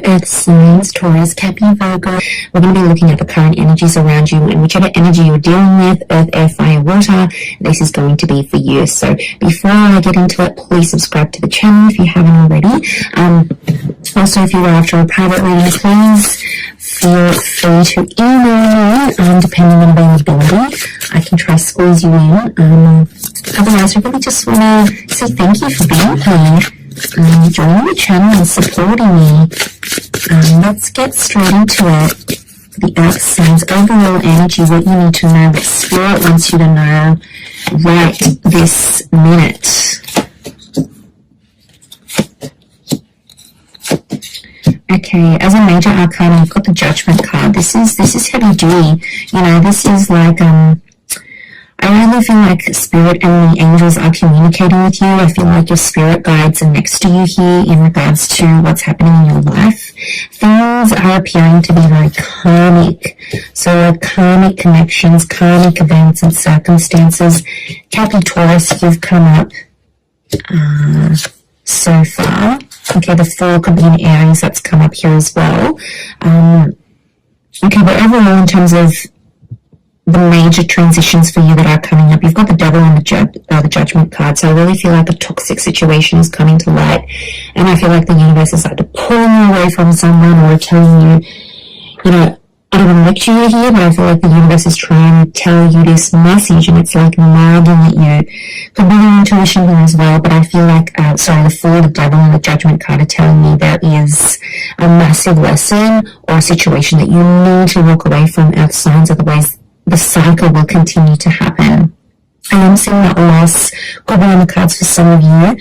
Earth signs, Taurus, Capricorn, Virgo. We're going to be looking at the current energies around you, and whichever energy you're dealing with, earth, air, fire, water, this is going to be for you. So before I get into it, please subscribe to the channel if you haven't already. Also, if you are after a private reading, please feel free to email me, depending on availability. I can try to squeeze you in. Otherwise, I really just want to say thank you for being here, joining the channel and supporting me. Let's get straight into it. The Earth signs, overall energy, what you need to know, what Spirit wants you to know right this minute. Okay, as a major arcana, you've got the Judgment card. This is heavy duty. You know, this is like I really feel like Spirit and the angels are communicating with you. I feel like your spirit guides are next to you here in regards to what's happening in your life. Things are appearing to be very karmic. So like karmic connections, karmic events and circumstances. Capricorn, Taurus, you've come up so far. Okay, the Fool could be an Aries that's come up here as well. Okay, but overall in terms of the major transitions for you that are coming up, you've got the Devil and the Judgment card. So I really feel like a toxic situation is coming to light, and I feel like the universe is either pulling you away from someone or telling you, you know, I don't want to lecture you here, but I feel like the universe is trying to tell you this message, and it's like nagging at you. Could be your intuition here as well, but I feel like, the Fool, the Devil, and the Judgment card are telling me there is a massive lesson or a situation that you need to walk away from, Earth signs, otherwise the cycle will continue to happen. I am seeing that loss could be on the cards for some of you,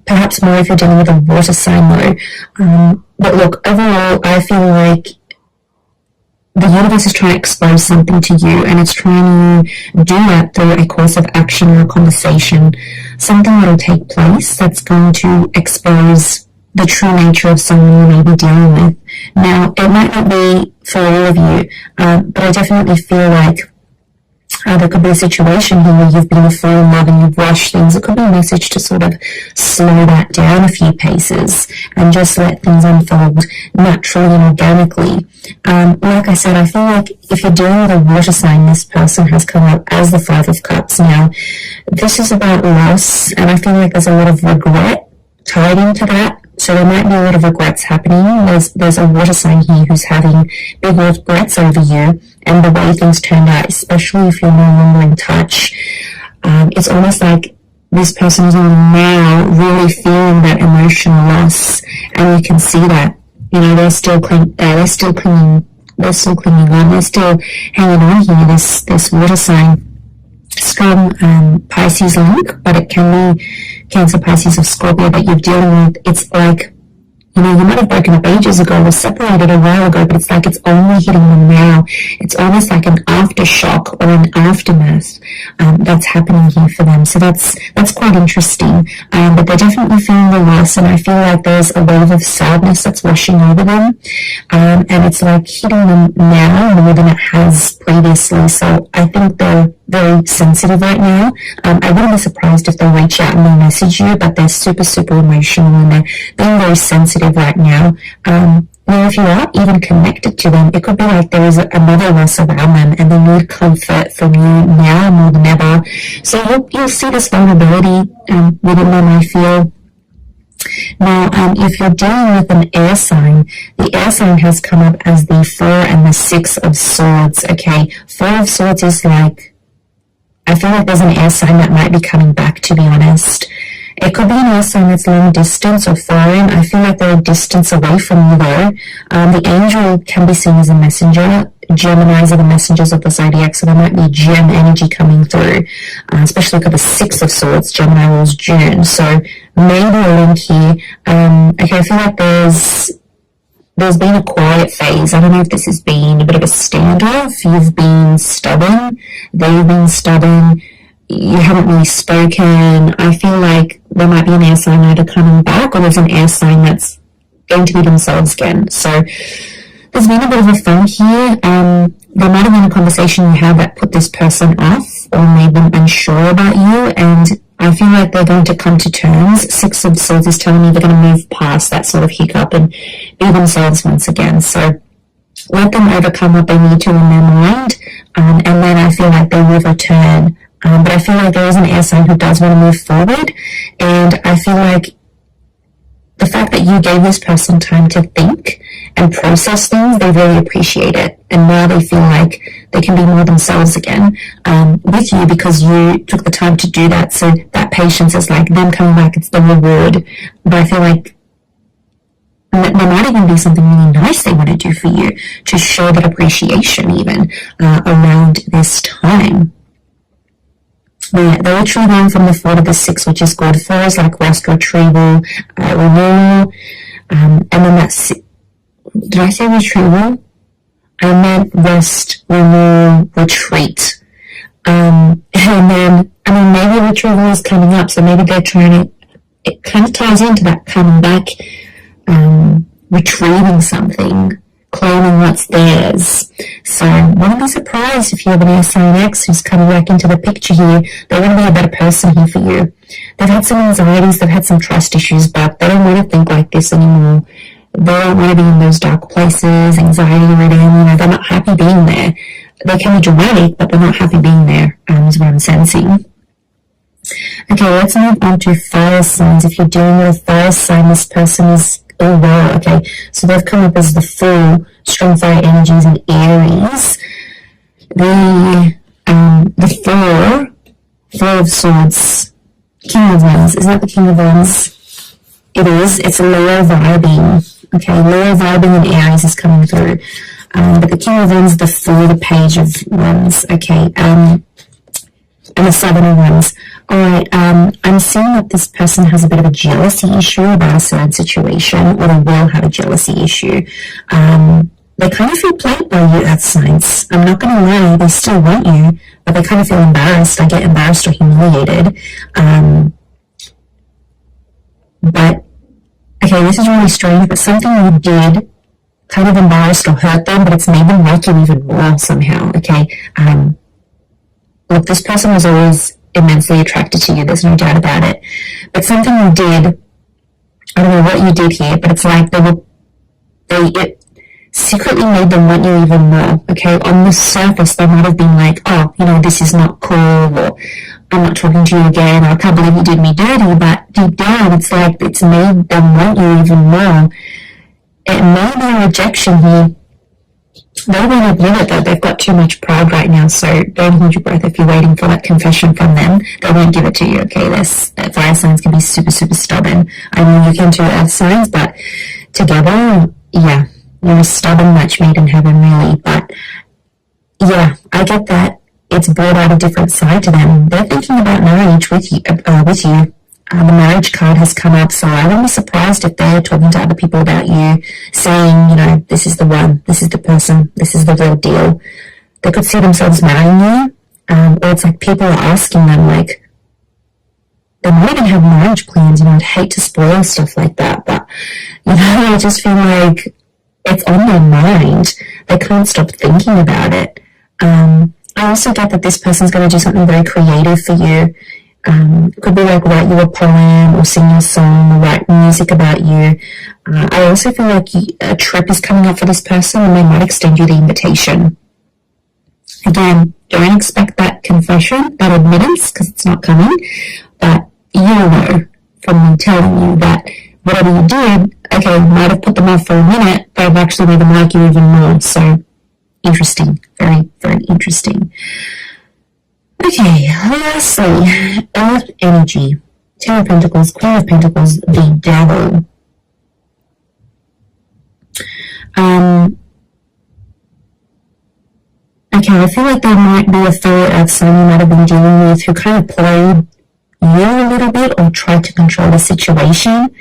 perhaps more if you're dealing with a water sign though. But look, overall, I feel like the universe is trying to expose something to you, and it's trying to do that through a course of action or a conversation, something that will take place that's going to expose the true nature of someone you may be dealing with. Now, it might not be for all of you, but I definitely feel like there could be a situation here where you've been a fall in love and you've rushed things. It could be a message to sort of slow that down a few paces and just let things unfold naturally and organically. Like I said, I feel like if you're dealing with a water sign, this person has come up as the Five of Cups. Now, this is about loss, and I feel like there's a lot of regret tied into that. So there might be a lot of regrets happening. There's a water sign here who's having big regrets over you and the way things turned out, especially if you're no longer in touch. It's almost like this person is now really feeling that emotional loss, and you can see that. You know, they're still clinging on, they're still hanging on here. This water sign, strong Pisces link, but it can be Cancer, Pisces, or Scorpio that you're dealing with. It's like, you know, you might have broken up ages ago or separated a while ago, but it's like it's only hitting them now. It's almost like an aftershock or an aftermath that's happening here for them. So that's quite interesting. But they're definitely feeling the loss, and I feel like there's a wave of sadness that's washing over them. And it's like hitting them now more than it has previously. So I think they're very sensitive right now. I wouldn't be surprised if they reach out and they message you, but they're super, super emotional, and they're being very sensitive right now. Now, if you are even connected to them, it could be like there is another loss around them, and they need comfort from you now more than ever. So you'll see this vulnerability within them, I feel. Now, if you're dealing with an air sign, the air sign has come up as the 4 and the 6 of swords. Okay, 4 of swords is like, I feel like there's an air sign that might be coming back, to be honest. It could be an air sign that's long distance or foreign. I feel like they're a distance away from you though. The angel can be seen as a messenger. Geminis are the messengers of the zodiac, so there might be gem energy coming through, especially look at the 6 of swords. Gemini rules June, so maybe a link here. Okay, I feel like there's been a quiet phase. I don't know if this has been a bit of a standoff. You've been stubborn, they've been stubborn, you haven't really spoken. I feel like there might be an air sign either coming back, or there's an air sign that's going to be themselves again. So there's been a bit of a funk here. There might have been a conversation you had that put this person off or made them unsure about you, and I feel like they're going to come to terms. Six of Swords is telling me they're going to move past that sort of hiccup and be themselves once again. So let them overcome what they need to in their mind, and then I feel like they will return. But I feel like there is an air sign who does want to move forward, and I feel like the fact that you gave this person time to think and process things, they really appreciate it. And now they feel like they can be more themselves again with you because you took the time to do that. So that patience is like them coming back, it's the reward. But I feel like there might even be something really nice they want to do for you to show that appreciation even around this time. They're retrieving from the 4 to the 6, which is good. 4 is like rest, retrieval, renewal, and then that's, did I say retrieval? I meant rest, renewal, retreat. And then, I mean, maybe retrieval is coming up, so maybe they're trying to, it kind of ties into that coming back, retrieving something, claiming what's theirs. So wouldn't be surprised if you have an air sign X who's coming back into the picture here. They want to be a better person here for you. They've had some anxieties, they've had some trust issues, but they don't want to think like this anymore. They don't want to be in those dark places, anxiety ridden, they're not happy being there. They can be dramatic, but they're not happy being there, is what I'm sensing. Okay, let's move on to fire signs. If you're dealing with a fire sign, this person is, oh wow, okay, so they've come up as the Fool, strong fire energies in Aries. The Four of Swords, King of Wands. Is that the King of Wands? It is. It's a Leo vibing. Okay, Leo vibing in Aries is coming through. But the King of Wands, the Fool, the Page of Wands. Okay, and the Seven of Wands. Alright, I'm seeing that this person has a bit of a jealousy issue about a certain situation, or they will have a jealousy issue. They kind of feel played by you, Earth signs. I'm not going to lie, they still want you, but they kind of feel embarrassed. I get embarrassed or humiliated. But, okay, this is really strange, but something you did kind of embarrassed or hurt them, but it's made them like you even more somehow, okay? Look, this person was always immensely attracted to you, there's no doubt about it. But something you did, I don't know what you did here, but it's like it secretly made them want you even more, okay? On the surface, they might have been like, oh, this is not cool, or I'm not talking to you again, or I can't believe you did me dirty, but deep down, it's like it's made them want you even more. It may be a rejection here. They won't admit it though, they've got too much pride right now, so don't hold your breath if you're waiting for that confession from them. They won't give it to you, okay? Fire signs can be super, super stubborn. I know you can too, Earth signs, but together, yeah, you're a stubborn match made in heaven, really. But yeah, I get that. It's brought out a different side to them. They're thinking about marriage with you. The marriage card has come up, so I wouldn't be surprised if they're talking to other people about you, saying, this is the one, this is the person, this is the real deal. They could see themselves marrying you, or it's like people are asking them, like, they might even have marriage plans. I'd hate to spoil stuff like that, but, I just feel like it's on their mind. They can't stop thinking about it. I also get that this person's going to do something very creative for you. Could be like write you a poem or sing you a song or write music about you. I also feel like a trip is coming up for this person and they might extend you the invitation. Again, don't expect that confession, that admittance, because it's not coming, but you'll know from me telling you that whatever you did, okay, might have put them off for a minute, but I've actually made them like you even more. So interesting, very, very interesting. Okay, lastly, Earth energy, Ten of Pentacles, Queen of Pentacles, the Devil. Okay, I feel like there might be a fellow Earth sign you might have been dealing with who kind of played you a little bit or tried to control the situation.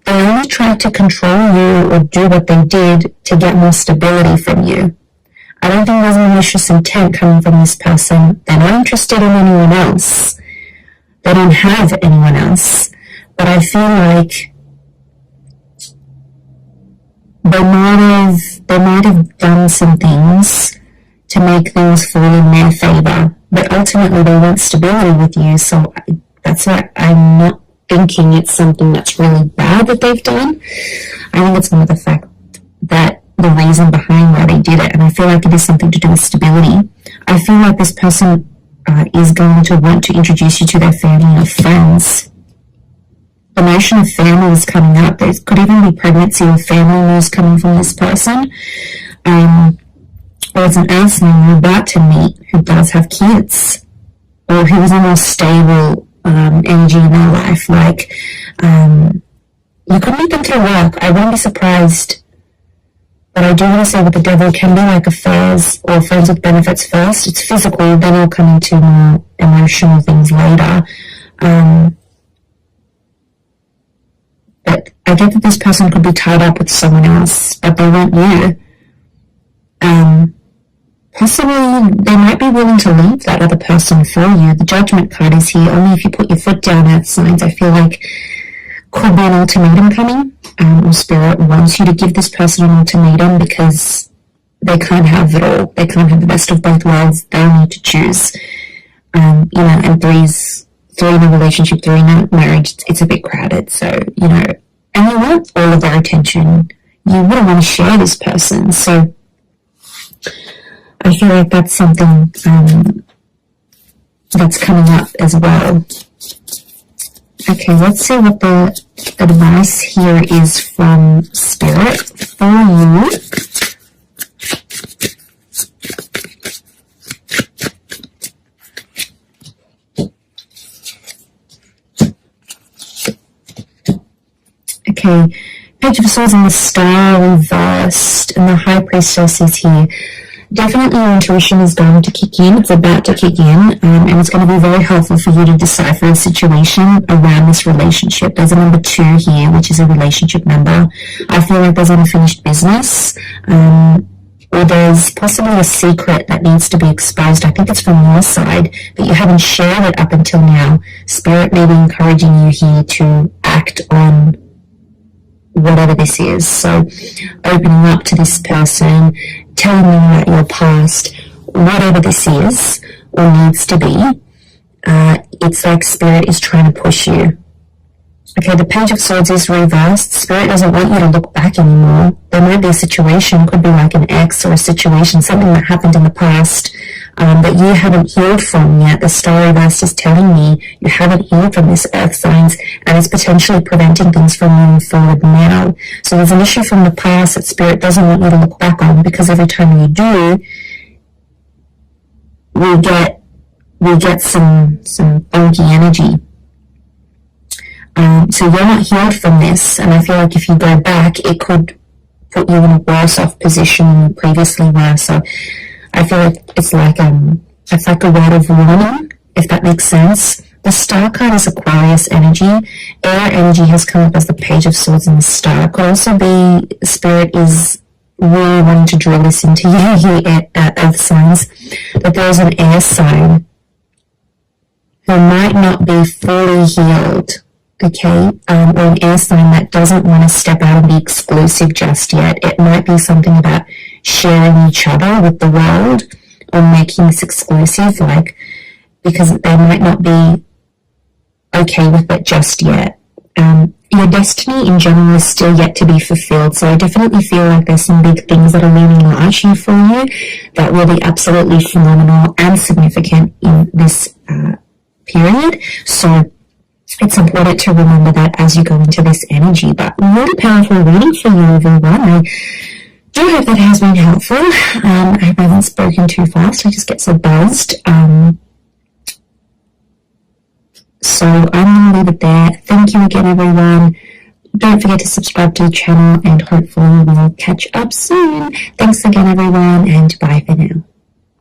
They only tried to control you or do what they did to get more stability from you. I don't think there's malicious intent coming from this person. They're not interested in anyone else. They don't have anyone else. But I feel like they might have done some things to make things fall in their favor. But ultimately they want stability with you. So That's why I'm not thinking it's something that's really bad that they've done. I think it's more the fact that the reason behind why they did it, and I feel like it is something to do with stability. I feel like this person is going to want to introduce you to their family or friends. The notion of family is coming up. There could even be pregnancy or family news coming from this person. Or it's an earth sign you're about to meet who does have kids, or who is a more stable energy in their life. Like, you could meet them through work. I wouldn't be surprised. But I do want to say with the devil, it can be like affairs or friends with benefits first. It's physical, then it'll come into more emotional things later. But I get that this person could be tied up with someone else, but they want you. Possibly they might be willing to leave that other person for you. The Judgment card is here. Only if you put your foot down, earth signs. I feel like could be an ultimatum coming, or Spirit wants you to give this person an ultimatum because they can't have it all. They can't have the best of both worlds. They'll need to choose. And three in a relationship, three in a marriage, it's a bit crowded. So, and you want all of their attention. You wouldn't want to share this person. So I feel like that's something that's coming up as well. Okay, let's see what the advice here is from Spirit for you. Okay, Page of Swords and the Star reversed, and the High Priestess is here. Definitely your intuition is going to kick in. It's about to kick in, and it's going to be very helpful for you to decipher the situation around this relationship. There's a number 2 here, which is a relationship number. I feel like there's unfinished business, or there's possibly a secret that needs to be exposed. I think it's from your side, but you haven't shared it up until now. Spirit may be encouraging you here to act on whatever this is. So opening up to this person, telling them about your past, whatever this is or needs to be, it's like Spirit is trying to push you. Okay, the Page of Swords is reversed. Spirit doesn't want you to look back anymore. There might be a situation, could be like an ex or a situation, something that happened in the past that you haven't healed from yet. The Star reversed is telling me you haven't healed from this, earth signs, and it's potentially preventing things from moving forward now. So there's an issue from the past that Spirit doesn't want you to look back on, because every time you do, we get some funky energy. So you're not healed from this, and I feel like if you go back, it could put you in a worse off position than you previously were. So I feel like it's like a word of warning, if that makes sense. The Star card is Aquarius energy. Air energy has come up as the Page of Swords and the Star. It could also be Spirit is really wanting to drill this into you here at Earth signs, that there is an air sign who might not be fully healed. Okay, or an air sign that doesn't want to step out and be exclusive just yet. It might be something about sharing each other with the world or making this exclusive, because they might not be okay with it just yet. Your destiny in general is still yet to be fulfilled, so I definitely feel like there's some big things that are looming large here for you that will be absolutely phenomenal and significant in this period. So it's important to remember that as you go into this energy. But really powerful reading for you, everyone. I do hope that has been helpful. I hope I haven't spoken too fast. I just get so buzzed. So I'm going to leave it there. Thank you again, everyone. Don't forget to subscribe to the channel, and hopefully we'll catch up soon. Thanks again, everyone, and bye for now.